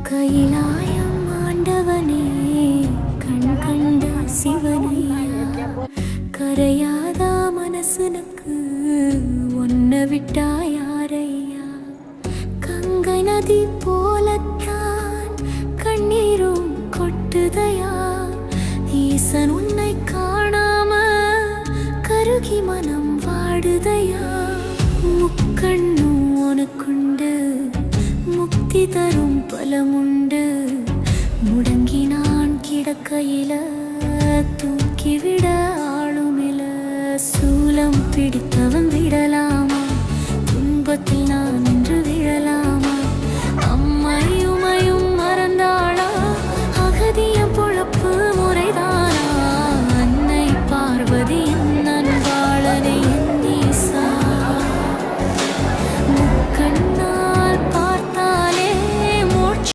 கைலாயம் ஆண்டவனே, கண் கண்ட சிவனையா, கரையாதா மனசுனுக்கு ஒன்ன விட்டா யாரையா? கங்கை நதி போலத்தான் கண்ணீரும் கொட்டுதையா, ஈசன் உன்னை காணாம கருகி மனம் வாடுதையா? முக்கண்ணும் உனக்குண்டு, முக்தி தரும் பலமுண்டு, முடங்கி நான் கிடக்கையில தூக்கிவிட ஆளுமில. சூலம் பிடித்தவன் விடலாமா? துன்பத்தில் நான் நின்று